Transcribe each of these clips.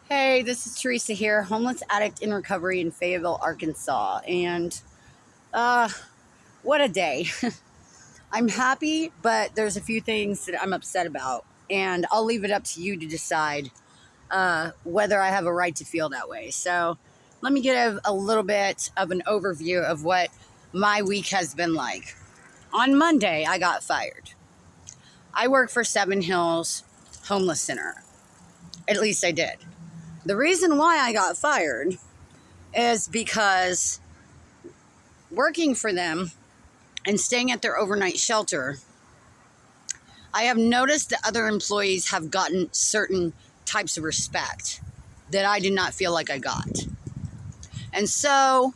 Hey, this is Teresa here, homeless addict in recovery in Fayetteville, Arkansas. And uh, what a day. I'm happy, but there's a few things that I'm upset about. And I'll leave it up to you to decide whether I have a right to feel that way. So let me give a little bit of an overview of what my week has been like. On Monday, I got fired. I work for Seven Hills Homeless Center. At least I did. The reason why I got fired is because working for them and staying at their overnight shelter, I have noticed that other employees have gotten certain types of respect that I did not feel like I got. And so,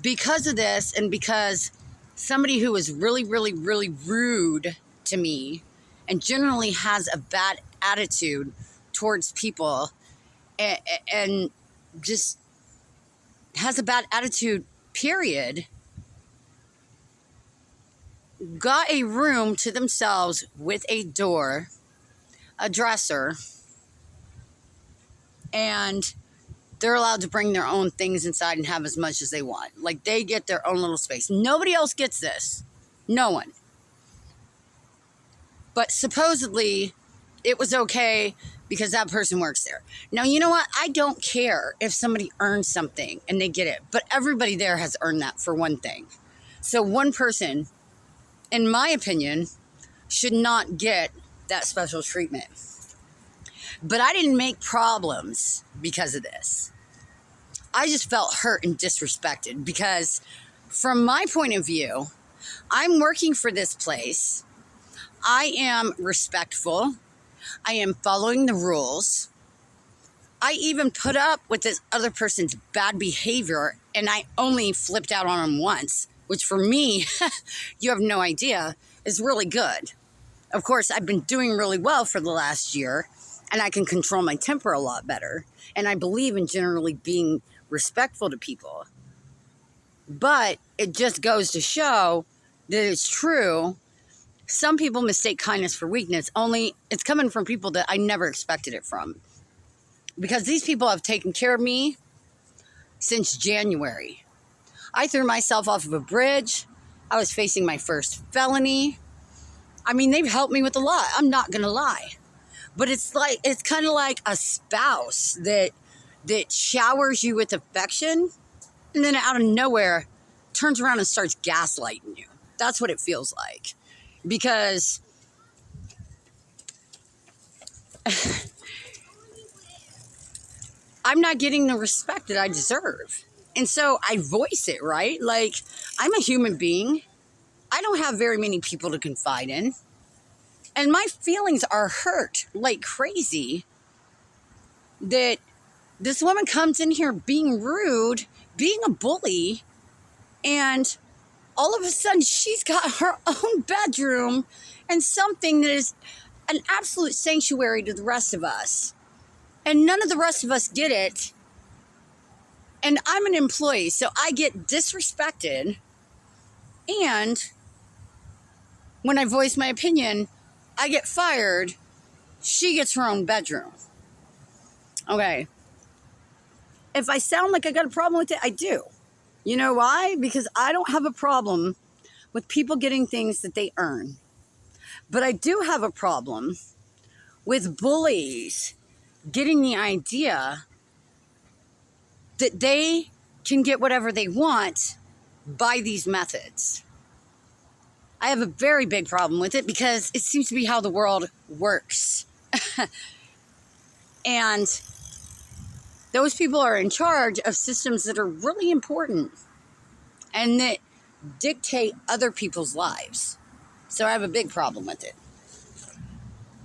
because of this, and because somebody who was really, really, really rude to me and generally has a bad attitude towards people and just has a bad attitude, period, got a room to themselves with a door, a dresser, and they're allowed to bring their own things inside and have as much as they want. Like, they get their own little space. Nobody else gets this. No one. But supposedly, it was okay because that person works there. Now, you know what? I don't care if somebody earns something and they get it. But everybody there has earned that, for one thing. So one person, in my opinion, should not get that special treatment. But I didn't make problems because of this. I just felt hurt and disrespected because, from my point of view, I'm working for this place. I am respectful. I am following the rules. I even put up with this other person's bad behavior, and I only flipped out on him once, which for me, you have no idea, is really good. Of course, I've been doing really well for the last year, and I can control my temper a lot better. And I believe in generally being respectful to people. But it just goes to show that it's true. Some people mistake kindness for weakness, only it's coming from people that I never expected it from. Because these people have taken care of me since January. I threw myself off of a bridge. I was facing my first felony. I mean, they've helped me with a lot. I'm not going to lie. But it's kind of like a spouse that showers you with affection and then out of nowhere turns around and starts gaslighting you. That's what it feels like. Because I'm not getting the respect that I deserve. And so I voice it, right? Like, I'm a human being. I don't have very many people to confide in. And my feelings are hurt like crazy that this woman comes in here being rude, being a bully, and all of a sudden she's got her own bedroom and something that is an absolute sanctuary to the rest of us. And none of the rest of us get it. And I'm an employee, so I get disrespected. And when I voice my opinion, I get fired. She gets her own bedroom. Okay. If I sound like I got a problem with it, I do. You know why? Because I don't have a problem with people getting things that they earn. But I do have a problem with bullies getting the idea that they can get whatever they want by these methods. I have a very big problem with it because it seems to be how the world works. And those people are in charge of systems that are really important and that dictate other people's lives. So I have a big problem with it.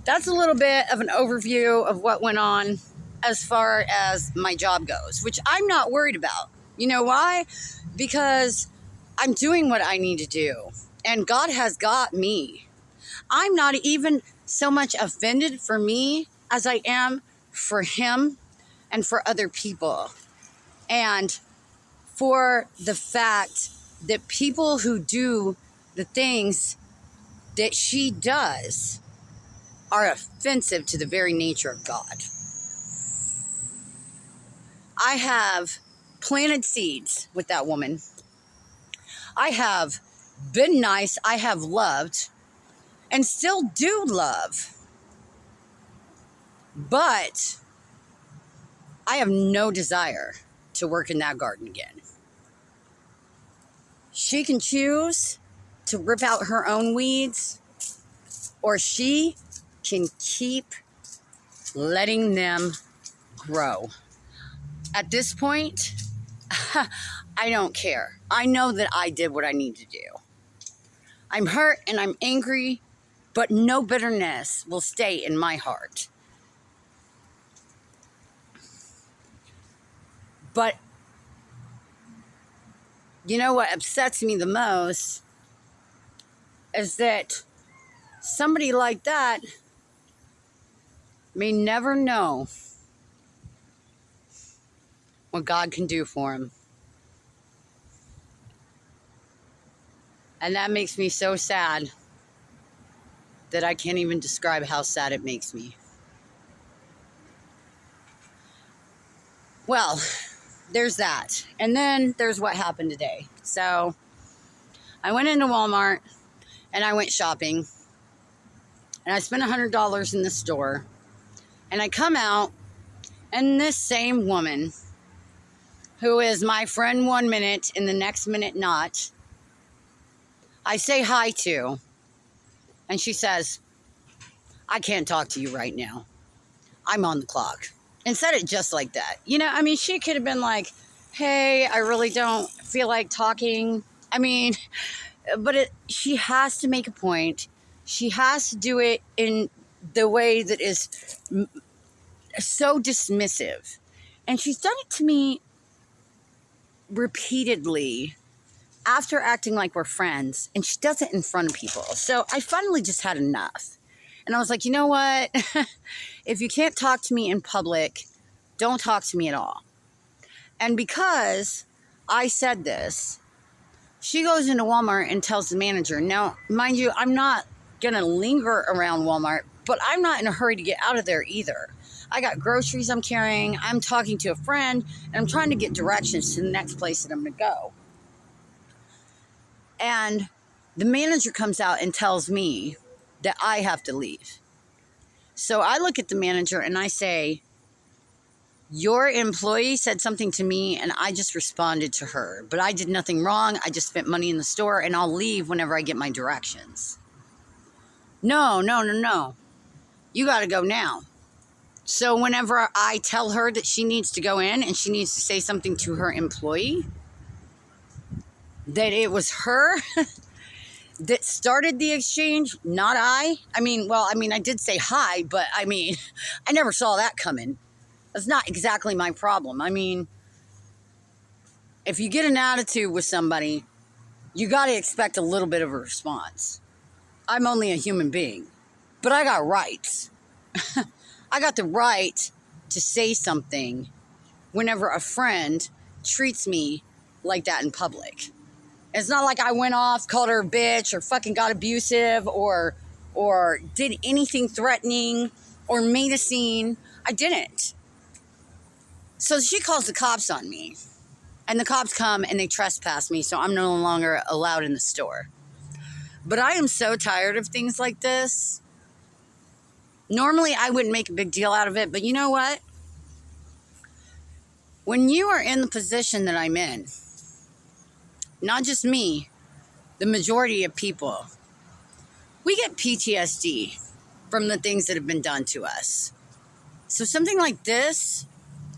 That's a little bit of an overview of what went on as far as my job goes, which I'm not worried about. You know why? Because I'm doing what I need to do, and God has got me. I'm not even so much offended for me as I am for him and for other people. And for the fact that people who do the things that she does are offensive to the very nature of God. I have planted seeds with that woman. I have been nice. I have loved and still do love. But I have no desire to work in that garden again. She can choose to rip out her own weeds, or she can keep letting them grow. At this point, I don't care. I know that I did what I need to do. I'm hurt and I'm angry, but no bitterness will stay in my heart. But you know what upsets me the most is that somebody like that may never know what God can do for him. And that makes me so sad that I can't even describe how sad it makes me. Well, there's that. And then there's what happened today. So I went into Walmart and I went shopping. And I spent $100 in the store. And I come out, and this same woman, who is my friend 1 minute and the next minute not, I say hi to, and she says, I can't talk to you right now. I'm on the clock. And said it just like that. You know, I mean, she could have been like, hey, I really don't feel like talking. I mean, but she has to make a point. She has to do it in the way that is so dismissive. And she's done it to me repeatedly after acting like we're friends. And she does it in front of people. So I finally just had enough. And I was like, you know what? If you can't talk to me in public, don't talk to me at all. And because I said this, she goes into Walmart and tells the manager, now, mind you, I'm not going to linger around Walmart, but I'm not in a hurry to get out of there either. I got groceries I'm carrying. I'm talking to a friend, and I'm trying to get directions to the next place that I'm going to go. And the manager comes out and tells me that I have to leave. So I look at the manager and I say, your employee said something to me and I just responded to her, but I did nothing wrong. I just spent money in the store and I'll leave whenever I get my directions. No. You got to go now. So whenever I tell her that she needs to go in and she needs to say something to her employee, that it was her that started the exchange, not I. I mean, I did say hi, but I never saw that coming. That's not exactly my problem. I mean, if you get an attitude with somebody, you got to expect a little bit of a response. I'm only a human being, but I got rights. I got the right to say something whenever a friend treats me like that in public. It's not like I went off, called her a bitch, or fucking got abusive, or did anything threatening, or made a scene. I didn't. So she calls the cops on me. And the cops come and they trespass me, so I'm no longer allowed in the store. But I am so tired of things like this. Normally, I wouldn't make a big deal out of it, but you know what? When you are in the position that I'm in, not just me, the majority of people, we get PTSD from the things that have been done to us. So something like this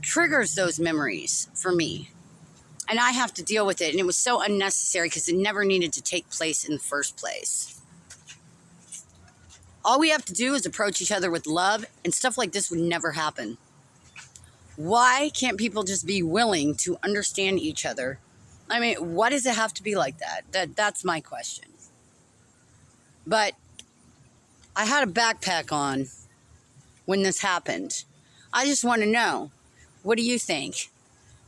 triggers those memories for me. And I have to deal with it. And it was so unnecessary because it never needed to take place in the first place. All we have to do is approach each other with love, and stuff like this would never happen. Why can't people just be willing to understand each other? I mean, why does it have to be like that? That's my question. But I had a backpack on when this happened. I just want to know, what do you think?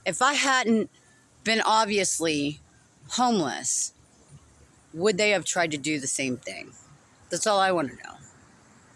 If I hadn't been obviously homeless, would they have tried to do the same thing? That's all I want to know.